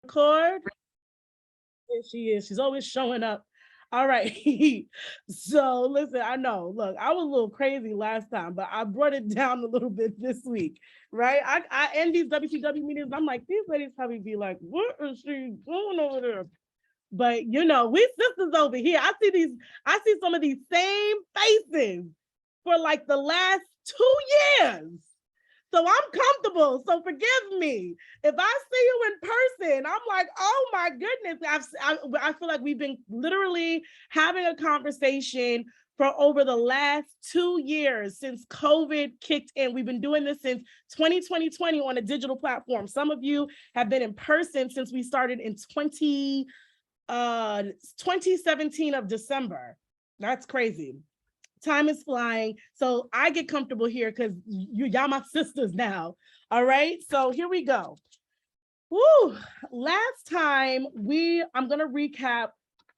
Record. There she is. She's always showing up. All right. So listen, I know. Look, I was a little crazy last time, but I brought it down a little bit this week, right? I end these WCW meetings. I'm like, these ladies probably be like, what is she doing over there? But we sisters over here. I see some of these same faces for like the last 2 years. So I'm comfortable. So forgive me. If I see you in person, I'm like, oh my goodness. I feel like we've been literally having a conversation for over the last 2 years since COVID kicked in. We've been doing this since 2020 on a digital platform. Some of you have been in person since we started in 2017 of December. That's crazy. Time is flying. So I get comfortable here because y'all my sisters now. All right. So here we go. Woo. Last time I'm gonna recap,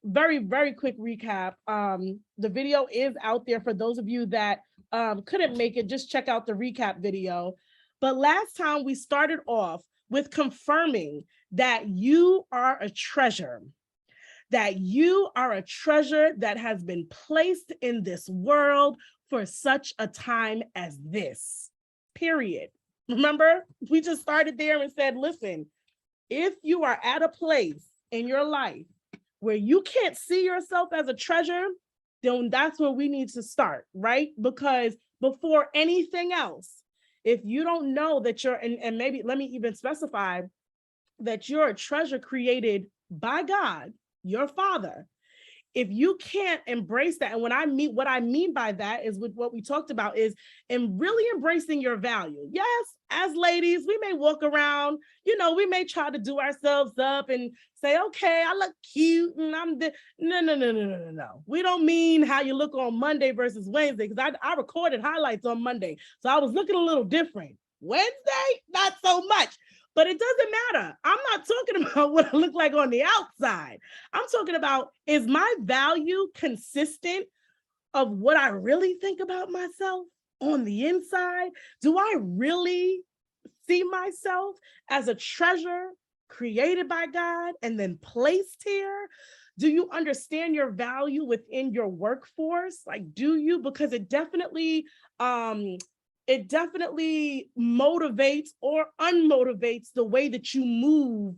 very, very quick recap. The video is out there for those of you that couldn't make it, just check out the recap video. But last time we started off with confirming that you are a treasure. That you are a treasure that has been placed in this world for such a time as this, period. Remember, we just started there and said, listen, if you are at a place in your life where you can't see yourself as a treasure, then that's where we need to start, right? Because before anything else, if you don't know that you're, and maybe let me even specify that you're a treasure created by God, your Father, if you can't embrace that, and what I mean by that is with what we talked about is and really embracing your value. Yes, as ladies, we may walk around, we may try to do ourselves up and say, okay, I look cute and no. We don't mean how you look on Monday versus Wednesday, because I recorded highlights on Monday, so I was looking a little different. Wednesday, not so much. But it doesn't matter. I'm not talking about what I look like on the outside. I'm talking about, is my value consistent of what I really think about myself on the inside? Do I really see myself as a treasure created by God and then placed here? Do you understand your value within your workforce? Like, do you? Because it definitely motivates or unmotivates the way that you move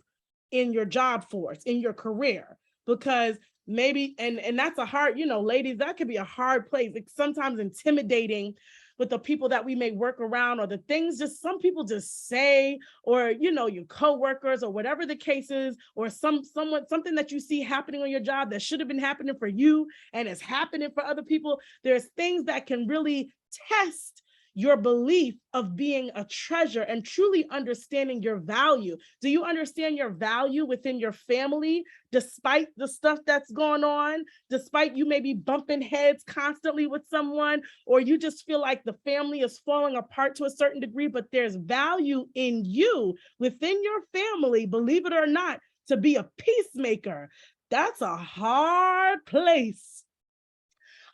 in your job force, in your career, because maybe, and that's a hard, ladies, that could be a hard place. It's sometimes intimidating with the people that we may work around, or the things just some people just say, or, your coworkers, or whatever the case is, or something that you see happening on your job that should have been happening for you and is happening for other people. There's things that can really test your belief of being a treasure and truly understanding your value. Do you understand your value within your family, despite the stuff that's going on, despite you may be bumping heads constantly with someone, or you just feel like the family is falling apart to a certain degree, but there's value in you within your family, believe it or not, to be a peacemaker. That's a hard place.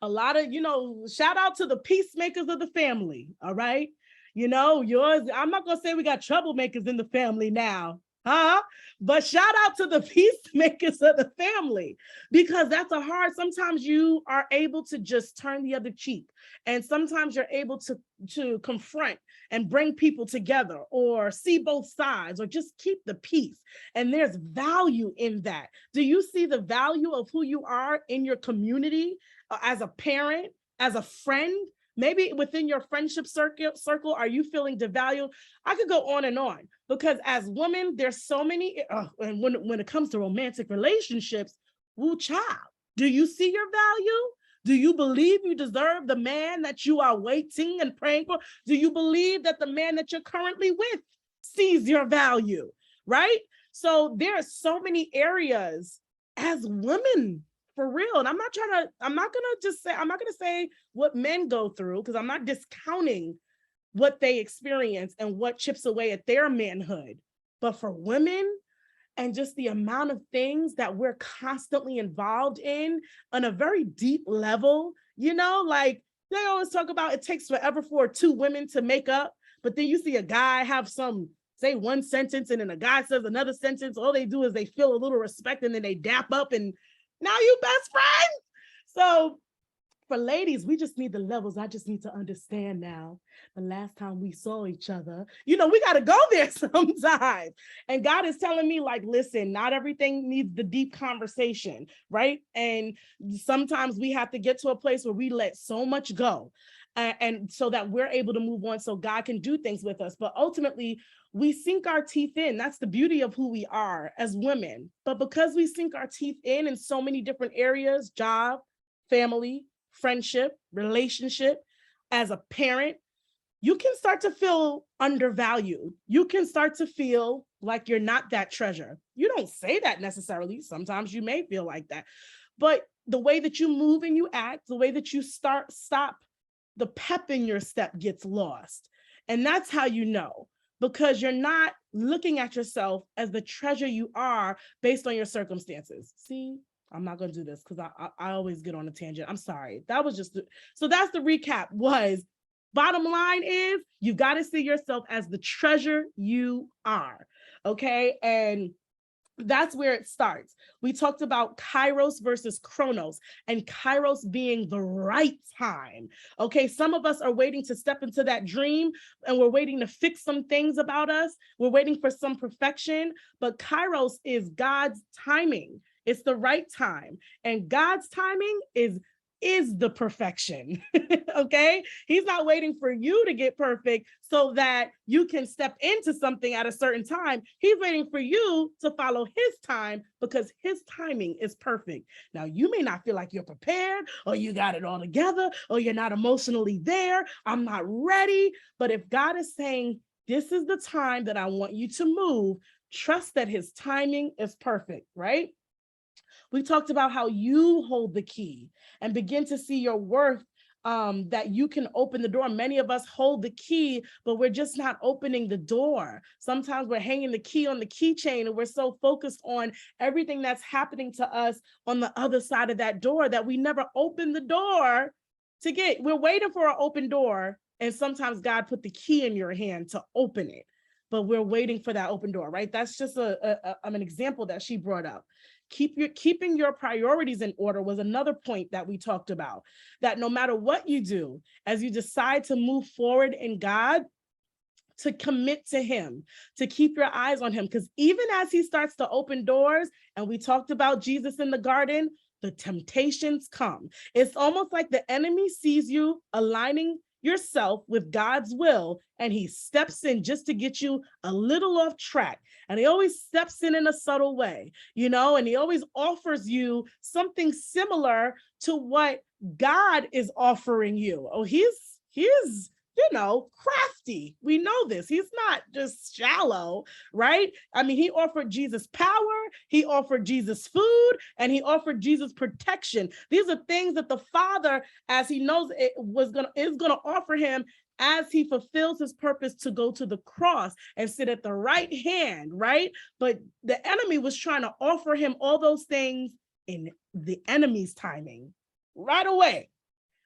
A lot of, shout out to the peacemakers of the family. All right. Yours, I'm not going to say we got troublemakers in the family now, but shout out to the peacemakers of the family, because that's sometimes you are able to just turn the other cheek. And sometimes you're able to confront and bring people together, or see both sides, or just keep the peace. And there's value in that. Do you see the value of who you are in your community, as a parent, as a friend? Maybe within your friendship circle, are you feeling devalued? I could go on and on, because as women, there's so many, and when it comes to romantic relationships, woo child, do you see your value? Do you believe you deserve the man that you are waiting and praying for? Do you believe that the man that you're currently with sees your value, right? So there are so many areas as women, for real. And I'm not gonna say what men go through, because I'm not discounting what they experience and what chips away at their manhood. But for women, and just the amount of things that we're constantly involved in on a very deep level, like they always talk about, it takes forever for two women to make up, but then you see a guy have some say one sentence and then a guy says another sentence. All they do is they feel a little respect and then they dap up and now you best friends. So for ladies, we just need the levels. I just need to understand now. The last time we saw each other, we got to go there sometimes. And God is telling me, like, listen, not everything needs the deep conversation, right? And sometimes we have to get to a place where we let so much go. And so that we're able to move on so God can do things with us. But ultimately, we sink our teeth in. That's the beauty of who we are as women. But because we sink our teeth in so many different areas, job, family, friendship, relationship, as a parent, you can start to feel undervalued. You can start to feel like you're not that treasure. You don't say that necessarily. Sometimes you may feel like that. But the way that you move and you act, the way that you stop, the pep in your step gets lost. And that's how you know, because you're not looking at yourself as the treasure you are based on your circumstances. See? I'm not going to do this because I always get on a tangent. I'm sorry. That was just, so that's the recap. Was bottom line is you got to see yourself as the treasure you are. Okay. And that's where it starts. We talked about Kairos versus Chronos, and Kairos being the right time. Okay, some of us are waiting to step into that dream and we're waiting to fix some things about us. We're waiting for some perfection, but Kairos is God's timing. It's the right time, and God's timing is the perfection. Okay, he's not waiting for you to get perfect so that you can step into something at a certain time. He's waiting for you to follow his time because his timing is perfect. Now, you may not feel like you're prepared or you got it all together or you're not emotionally there. I'm not ready. But if God is saying, this is the time that I want you to move, trust that his timing is perfect, right? We talked about how you hold the key and begin to see your worth, that you can open the door. Many of us hold the key, but we're just not opening the door. Sometimes we're hanging the key on the keychain and we're so focused on everything that's happening to us on the other side of that door that we never open the door to get. We're waiting for an open door, and sometimes God put the key in your hand to open it, but we're waiting for that open door, right? That's just an example that she brought up. Keeping your priorities in order was another point that we talked about, that no matter what you do, as you decide to move forward in God, to commit to him, to keep your eyes on him, because even as he starts to open doors, and we talked about Jesus in the garden, the temptations come. It's almost like the enemy sees you aligning yourself with God's will, and he steps in just to get you a little off track. And he always steps in a subtle way, and he always offers you something similar to what God is offering you. Oh, he's crafty. We know this. He's not just shallow, right? I mean, he offered Jesus power, he offered Jesus food, and he offered Jesus protection. These are things that the Father, as he knows it is gonna offer him as he fulfills his purpose to go to the cross and sit at the right hand, right? But the enemy was trying to offer him all those things in the enemy's timing right away.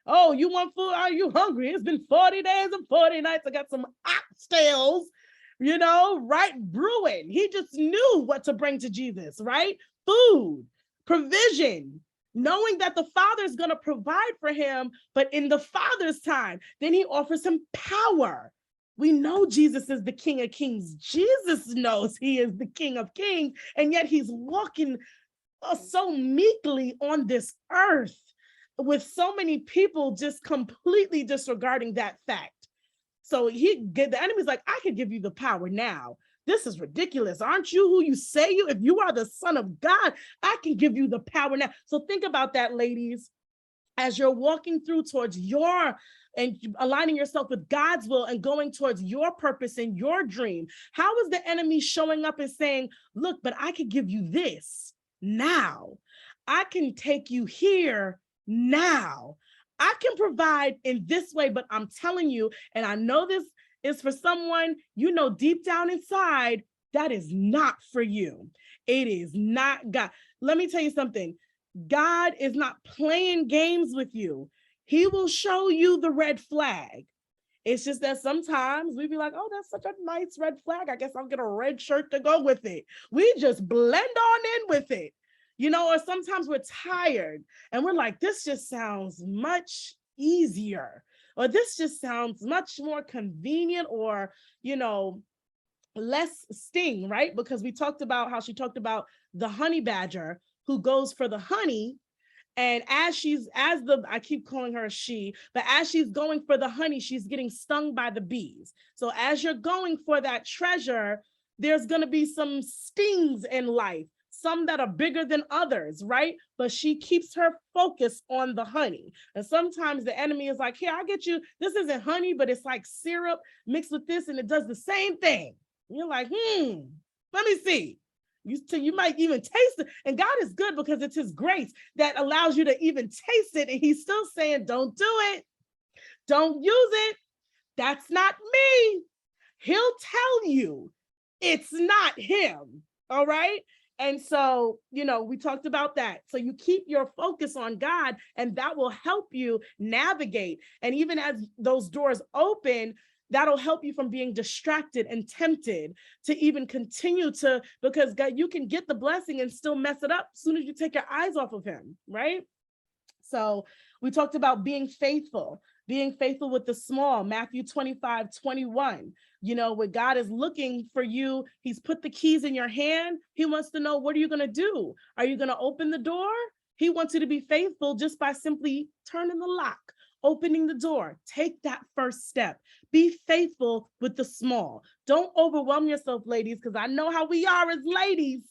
Oh, you want food? Are you hungry? It's been 40 days and 40 nights. I got some oxtails, right? Brewing. He just knew what to bring to Jesus, right? Food, provision, knowing that the Father is going to provide for him, but in the Father's time. Then he offers him power. We know Jesus is the King of Kings. Jesus knows he is the King of Kings, and yet he's walking so meekly on this earth, with so many people just completely disregarding that fact. So the enemy's like, I can give you the power now. This is ridiculous. Aren't you who you say you? If you are the Son of God, I can give you the power now. So think about that, ladies, as you're walking through towards and aligning yourself with God's will and going towards your purpose and your dream. How is the enemy showing up and saying, look, but I could give you this now. I can take you here now. I can provide in this way, but I'm telling you, and I know this is for someone, deep down inside, that is not for you. It is not God. Let me tell you something. God is not playing games with you. He will show you the red flag. It's just that sometimes we be like, oh, that's such a nice red flag. I guess I'll get a red shirt to go with it. We just blend on in with it, or sometimes we're tired and we're like, this just sounds much easier, or this just sounds much more convenient, or, less sting, right? Because we talked about how she talked about the honey badger who goes for the honey. And I keep calling her she, but as she's going for the honey, she's getting stung by the bees. So as you're going for that treasure, there's going to be some stings in life, some that are bigger than others, right? But she keeps her focus on the honey. And sometimes the enemy is like, here, I'll get you. This isn't honey, but it's like syrup mixed with this, and it does the same thing. And you're like, let me see. You might even taste it. And God is good because it's his grace that allows you to even taste it. And he's still saying, don't do it. Don't use it. That's not me. He'll tell you it's not him. All right. And so, we talked about that. So you keep your focus on God, and that will help you navigate. And even as those doors open, that'll help you from being distracted and tempted to even continue to, because God, you can get the blessing and still mess it up as soon as you take your eyes off of him, right? So we talked about being faithful with the small, Matthew 25:21. When God is looking for you, he's put the keys in your hand. He wants to know, what are you going to do? Are you going to open the door? He wants you to be faithful just by simply turning the lock, opening the door. Take that first step. Be faithful with the small. Don't overwhelm yourself, ladies, because I know how we are as ladies.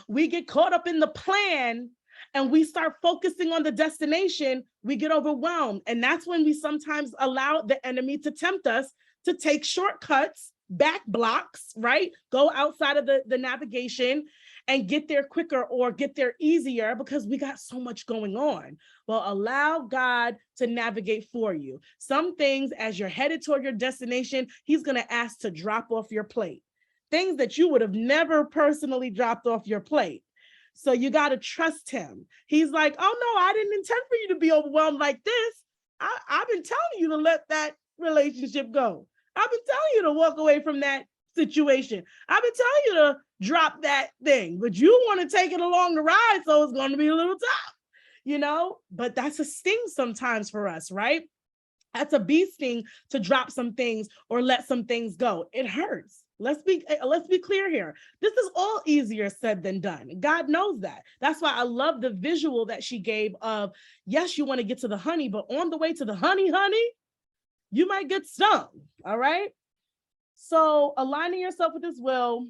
We get caught up in the plan and we start focusing on the destination. We get overwhelmed. And that's when we sometimes allow the enemy to tempt us to take shortcuts, back blocks, right? Go outside of the navigation and get there quicker or get there easier because we got so much going on. Well, allow God to navigate for you. Some things, as you're headed toward your destination, he's going to ask to drop off your plate. Things that you would have never personally dropped off your plate. So you got to trust him. He's like, oh no, I didn't intend for you to be overwhelmed like this. I've been telling you to let that relationship go. I've been telling you to walk away from that situation. I've been telling you to drop that thing, but you want to take it along the ride, so it's going to be a little tough, but that's a sting sometimes for us, right? That's a bee sting to drop some things or let some things go. It hurts. Let's be clear here. This is all easier said than done. God knows that. That's why I love the visual that she gave of, yes, you want to get to the honey, but on the way to the honey, you might get stung. All right. So aligning yourself with his will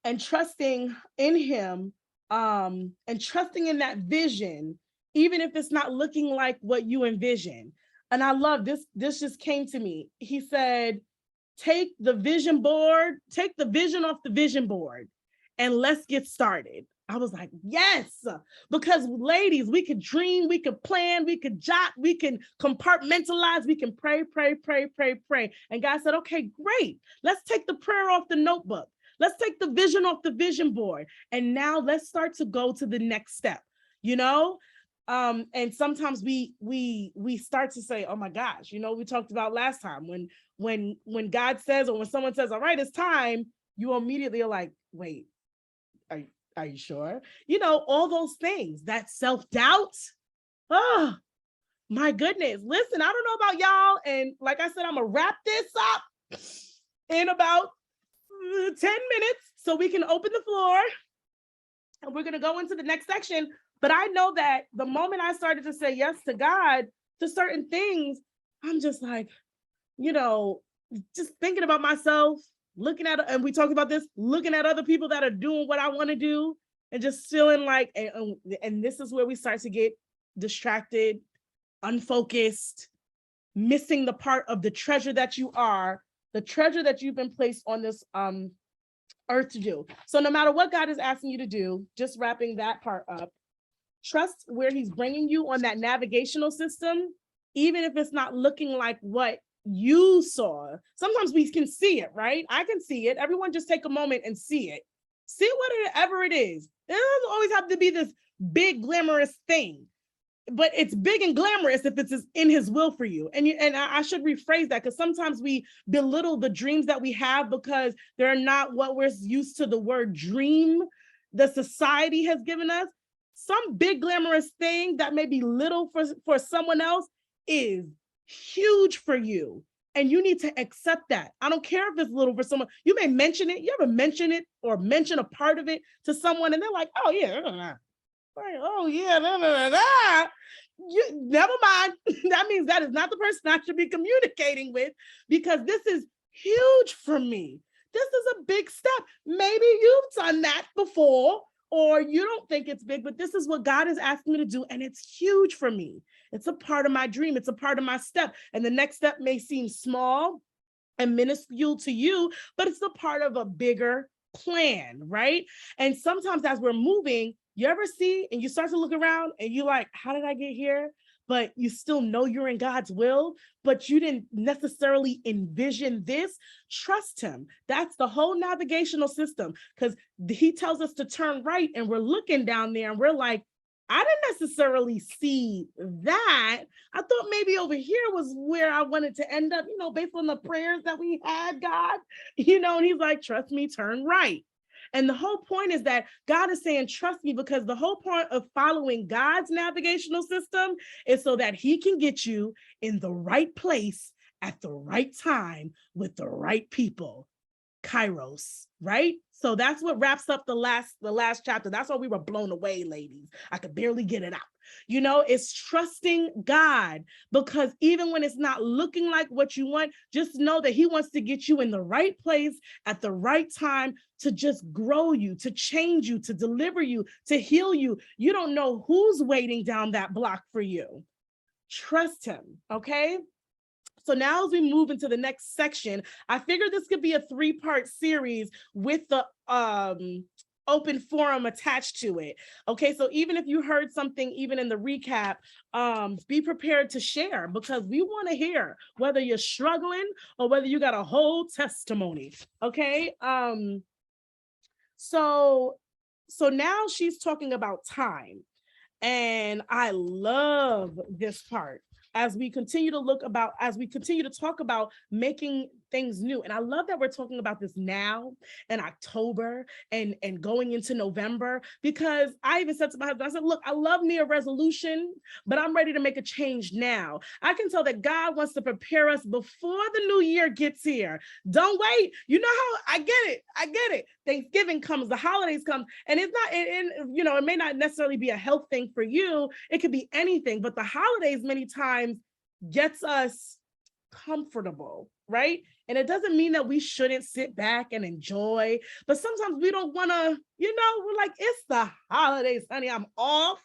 and trusting in him, and trusting in that vision, even if it's not looking like what you envision. And I love this. This just came to me. He said, take the vision off the vision board and let's get started. I was like, yes, because ladies, we could dream, we could plan, we could jot, we can compartmentalize, we can pray. And God said, okay, great. Let's take the prayer off the notebook. Let's take the vision off the vision board. And now let's start to go to the next step, and sometimes we start to say, oh my gosh, we talked about last time when God says, or when someone says, all right, it's time, you immediately are like, wait, are you sure? All those things, that self-doubt. Oh my goodness. Listen, I don't know about y'all. And like I said, I'm gonna wrap this up in about 10 minutes so we can open the floor and we're gonna go into the next section. But I know that the moment I started to say yes to God, to certain things, I'm just like, just thinking about myself, looking at, and we talked about this, looking at other people that are doing what I want to do and just feeling like, and this is where we start to get distracted, unfocused, missing the part of the treasure that you are, the treasure that you've been placed on this earth to do. So no matter what God is asking you to do, just wrapping that part up, trust where he's bringing you on that navigational system, even if it's not looking like what you saw. Sometimes we can see it, right? I can see it. Everyone just take a moment and see it. See whatever it is. It doesn't always have to be this big glamorous thing. but it's big and glamorous if it's in his will for you. And I should rephrase that, because sometimes we belittle the dreams that we have because they're not what we're used to the word dream the society has given us. Some big glamorous thing that may be little for someone else is huge for you. And you need to accept that. I don't care if it's little for someone. You may mention it. You ever mention it or mention a part of it to someone and they're like, oh yeah, oh yeah, you never mind. That means that is not the person I should be communicating with, because this is huge for me. This is a big step. Maybe you've done that before, or you don't think it's big, but this is what God is asking me to do, and it's huge for me. It's a part of my dream. It's a part of my step. And the next step may seem small and minuscule to you, but it's a part of a bigger plan, right? And sometimes as we're moving, you ever see and you start to look around and you're like, how did I get here? But you still know you're in God's will, but you didn't necessarily envision this. Trust him. That's the whole navigational system, because he tells us to turn right and we're looking down there and we're like, I didn't necessarily see that. I thought maybe over here was where I wanted to end up, based on the prayers that we had, God, and he's like, trust me, turn right. And the whole point is that God is saying, trust me, because the whole point of following God's navigational system is so that he can get you in the right place at the right time with the right people. Kairos, right? So that's what wraps up the last chapter. That's why we were blown away, ladies. I could barely get it out. It's trusting God, because even when it's not looking like what you want, just know that he wants to get you in the right place at the right time to just grow you, to change you, to deliver you, to heal you. You don't know who's waiting down that block for you. Trust him, okay? So now as we move into the next section, I figured this could be a 3-part series with the open forum attached to it. Okay, so even if you heard something, even in the recap, be prepared to share, because we want to hear whether you're struggling or whether you got a whole testimony. Okay, so now she's talking about time, and I love this part. As we continue to talk about making things new. And I love that we're talking about this now in October and going into November, because I even said to my husband, I said, look, I love me a resolution, but I'm ready to make a change now. I can tell that God wants to prepare us before the new year gets here. Don't wait. You know how I get it. Thanksgiving comes, the holidays come, and it's not, it may not necessarily be a health thing for you. It could be anything, but the holidays many times gets us comfortable, right? And it doesn't mean that we shouldn't sit back and enjoy, but sometimes we don't want to, we're like, it's the holidays, honey, I'm off.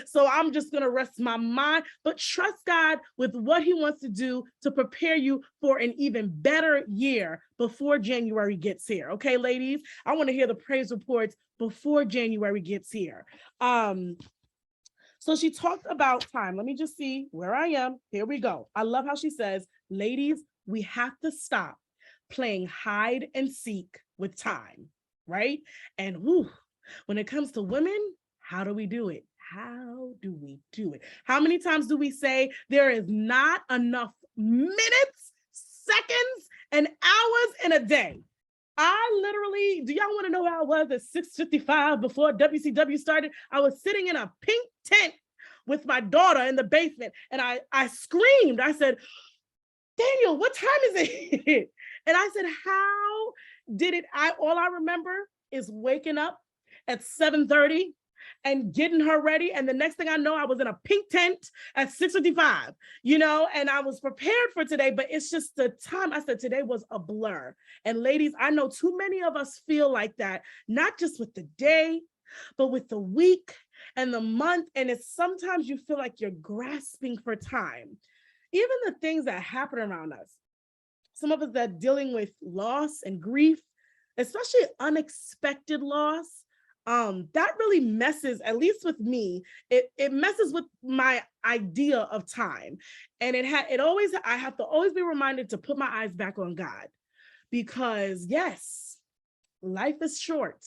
So I'm just going to rest my mind, but trust God with what he wants to do to prepare you for an even better year before January gets here. Okay, ladies, I want to hear the praise reports before January gets here. So she talked about time. Let me just see where I am. Here we go. I love how she says, ladies, we have to stop playing hide and seek with time, right? And when it comes to women, how do we do it? How do we do it? How many times do we say there is not enough minutes, seconds, and hours in a day? I literally, do y'all want to know how I was at 6:55 before WCW started? I was sitting in a pink tent with my daughter in the basement, and I screamed. I said, Daniel, what time is it? And I said, how did it? All I remember is waking up at 7:30 and getting her ready. And the next thing I know, I was in a pink tent at 6:55, and I was prepared for today, but it's just the time. I said, today was a blur. And ladies, I know too many of us feel like that, not just with the day, but with the week and the month. And it's sometimes you feel like you're grasping for time. Even the things that happen around us, some of us that are dealing with loss and grief, especially unexpected loss, that really messes, at least with me, it messes with my idea of time. And I have to always be reminded to put my eyes back on God, because yes, life is short.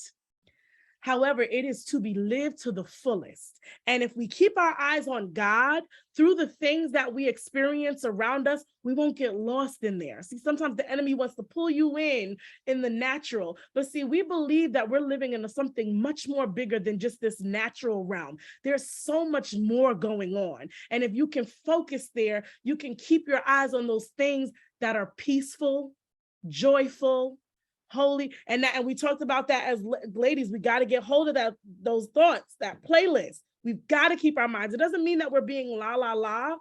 However, it is to be lived to the fullest. And if we keep our eyes on God through the things that we experience around us, we won't get lost in there. See, sometimes the enemy wants to pull you in the natural. But see, we believe that we're living in something much more bigger than just this natural realm. There's so much more going on. And if you can focus there, you can keep your eyes on those things that are peaceful, joyful, holy. And we talked about that as ladies. We got to get hold of those thoughts, that playlist. We've got to keep our minds. It doesn't mean that we're being la la la.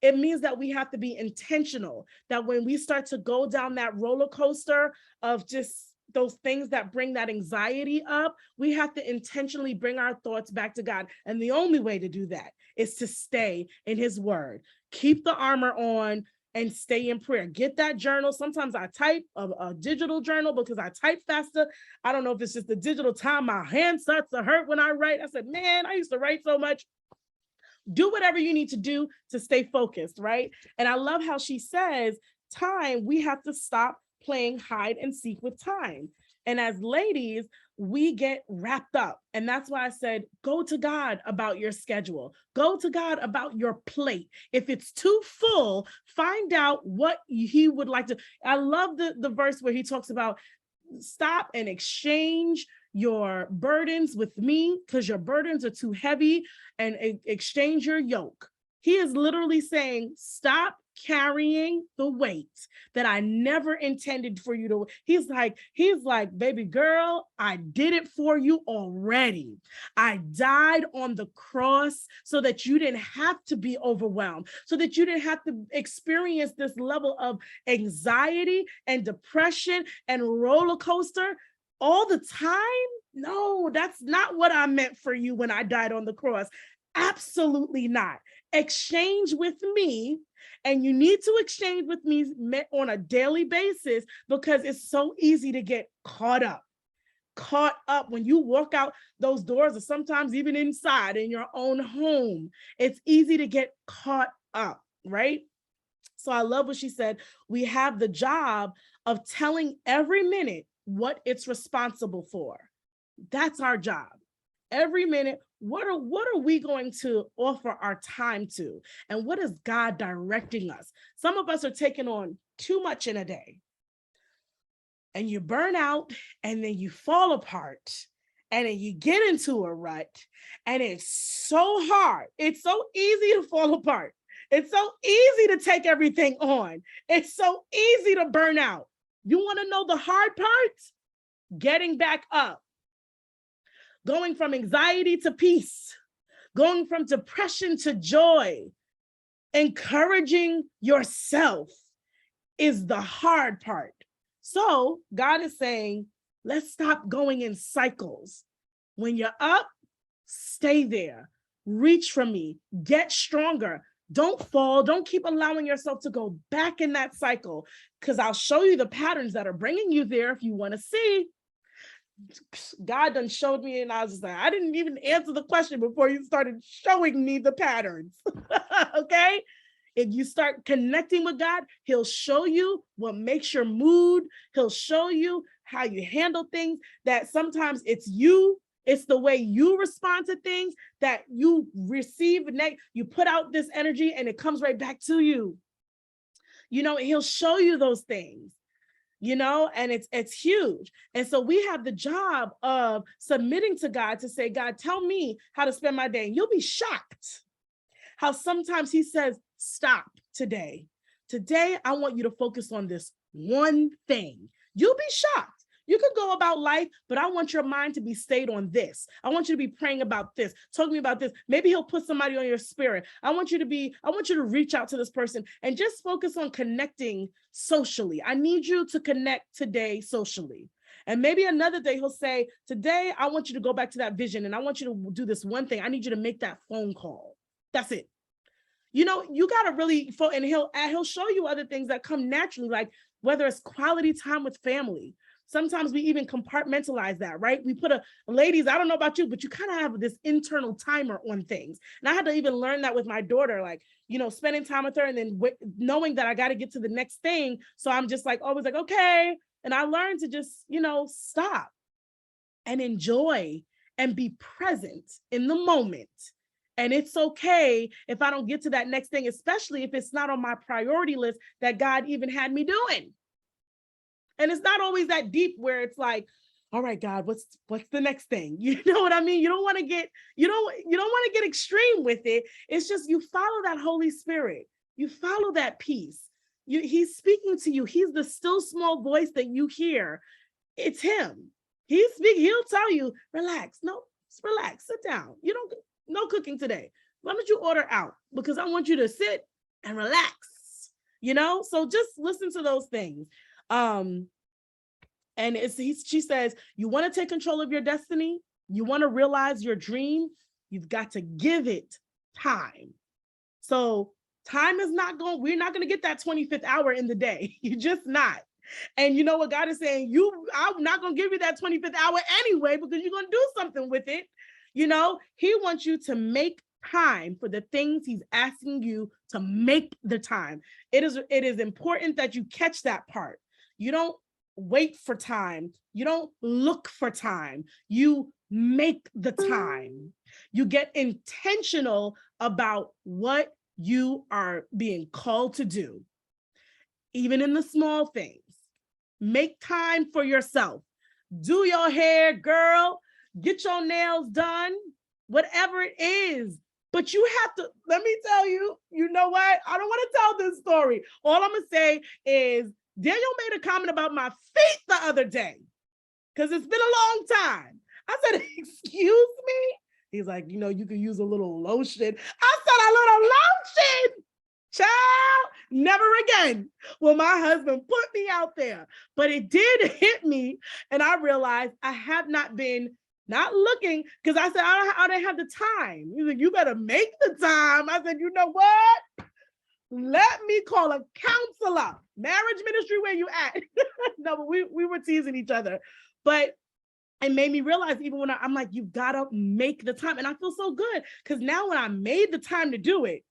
It means that we have to be intentional, that when we start to go down that roller coaster of just those things that bring that anxiety up, we have to intentionally bring our thoughts back to God. And the only way to do that is to stay in his word, keep the armor on, and stay in prayer. Get that journal. Sometimes I type a digital journal because I type faster. I don't know if it's just the digital time. My hand starts to hurt when I write. I said, man, I used to write so much. Do whatever you need to do to stay focused, right? And I love how she says, time, we have to stop playing hide and seek with time. And as ladies, we get wrapped up. And that's why I said, go to God about your schedule. Go to God about your plate. If it's too full, find out what he would like to. I love the verse where he talks about stop and exchange your burdens with me because your burdens are too heavy, and exchange your yoke. He is literally saying, stop carrying the weight that I never intended for you to. He's like, baby girl, I did it for you already. I died on the cross so that you didn't have to be overwhelmed, so that you didn't have to experience this level of anxiety and depression and roller coaster all the time. No, that's not what I meant for you when I died on the cross. Absolutely not. Exchange with me, and you need to exchange with me on a daily basis, because it's so easy to get caught up when you walk out those doors, or sometimes even inside in your own home. It's easy to get caught up, right? So I love what she said. We have the job of telling every minute what it's responsible for. That's our job. Every minute, what are we going to offer our time to? And what is God directing us? Some of us are taking on too much in a day, and you burn out, and then you fall apart, and then you get into a rut, and it's so hard. It's so easy to fall apart. It's so easy to take everything on. It's so easy to burn out. You want to know the hard parts? Getting back up. Going from anxiety to peace, going from depression to joy, encouraging yourself is the hard part. So God is saying, let's stop going in cycles. When you're up, stay there, reach for me, get stronger. Don't fall. Don't keep allowing yourself to go back in that cycle, because I'll show you the patterns that are bringing you there if you want to see. God done showed me, and I was just like, I didn't even answer the question before you started showing me the patterns. Okay? If you start connecting with God, he'll show you what makes your mood. He'll show you how you handle things, that sometimes it's the way you respond to things that you receive, you put out this energy and it comes right back to you. He'll show you those things. And it's huge. And so we have the job of submitting to God to say, God, tell me how to spend my day. And you'll be shocked how sometimes he says, stop today. Today, I want you to focus on this one thing. You'll be shocked. You can go about life, but I want your mind to be stayed on this. I want you to be praying about this, talking about this. Maybe he'll put somebody on your spirit. I want you to reach out to this person and just focus on connecting socially. I need you to connect today socially. And maybe another day he'll say, today, I want you to go back to that vision, and I want you to do this one thing. I need you to make that phone call. That's it. You got to really, and he'll show you other things that come naturally, like whether it's quality time with family. Sometimes we even compartmentalize that, right? We put ladies, I don't know about you, but you kind of have this internal timer on things. And I had to even learn that with my daughter, like, spending time with her and then knowing that I got to get to the next thing. So I'm just like, always like, okay. And I learned to just, stop and enjoy and be present in the moment. And it's okay if I don't get to that next thing, especially if it's not on my priority list that God even had me doing. And it's not always that deep where it's like, all right, God, what's the next thing? You know what I mean? You don't want to get, you don't want to get extreme with it. It's just you follow that Holy Spirit. You follow that peace. He's speaking to you. He's the still small voice that you hear. It's him. He's speaking. He'll tell you, relax. No, relax. Sit down. No cooking today. Why don't you order out? Because I want you to sit and relax. So just listen to those things. And she says, you want to take control of your destiny? You want to realize your dream? You've got to give it time. So time is we're not going to get that 25th hour in the day. You're just not. And you know what God is saying? I'm not going to give you that 25th hour anyway, because you're going to do something with it. He wants you to make time for the things he's asking you to make the time. It is important that you catch that part. You don't wait for time. You don't look for time. You make the time. You get intentional about what you are being called to do, even in the small things. Make time for yourself. Do your hair, girl. Get your nails done, whatever it is. But you have to, let me tell you, you know what? I don't want to tell this story. All I'm going to say is Daniel made a comment about my feet the other day, because it's been a long time. I said, excuse me? He's like, you could use a little lotion. I said, a little lotion? Child, never again will my husband put me out there. But it did hit me, and I realized I have not been looking, because I said, I don't have the time. He's like, you better make the time. I said, you know what? Let me call a counselor. Marriage ministry, where you at? No, but we were teasing each other. But it made me realize, even when I'm like, you gotta make the time. And I feel so good, because now when I made the time to do it,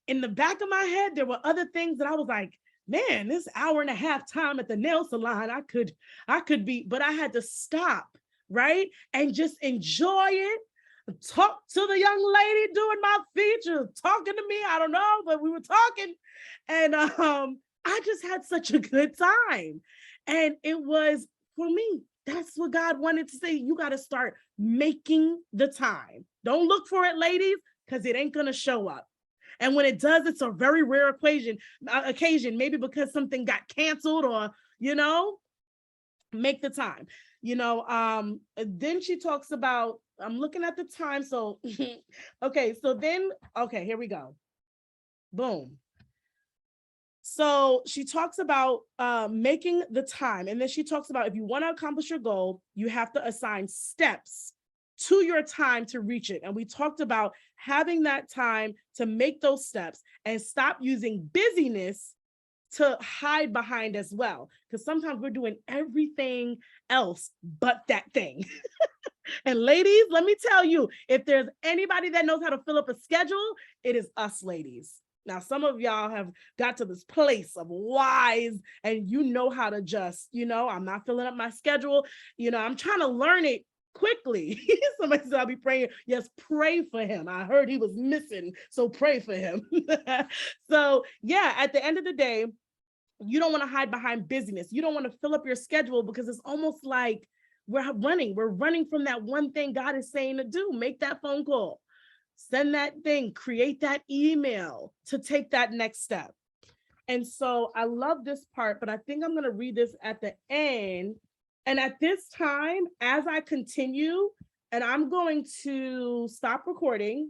in the back of my head, there were other things that I was like, man, this hour and a half time at the nail salon, I could be, but I had to stop, right? And just enjoy it. Talk to the young lady doing my feature, talking to me. I don't know, but we were talking. And I just had such a good time. And it was, for me, that's what God wanted to say. You got to start making the time. Don't look for it, ladies, because it ain't going to show up. And when it does, it's a very rare occasion, maybe because something got canceled or, make the time. Then she talks about, I'm looking at the time. So, okay, here we go. Boom. So she talks about making the time. And then she talks about, if you want to accomplish your goal, you have to assign steps to your time to reach it. And we talked about having that time to make those steps and stop using busyness to hide behind as well. Because sometimes we're doing everything else but that thing. And ladies, let me tell you, if there's anybody that knows how to fill up a schedule, it is us ladies. Now, some of y'all have got to this place of wise, and you know how to just, I'm not filling up my schedule. I'm trying to learn it quickly. Somebody said, I'll be praying. Yes, pray for him. I heard he was missing, so pray for him. So yeah, at the end of the day, you don't want to hide behind busyness. You don't want to fill up your schedule, because it's almost like we're running from that one thing God is saying to do. Make that phone call, send that thing, create that email to take that next step. And so I love this part, but I think I'm going to read this at the end. And at this time, as I continue, and I'm going to stop recording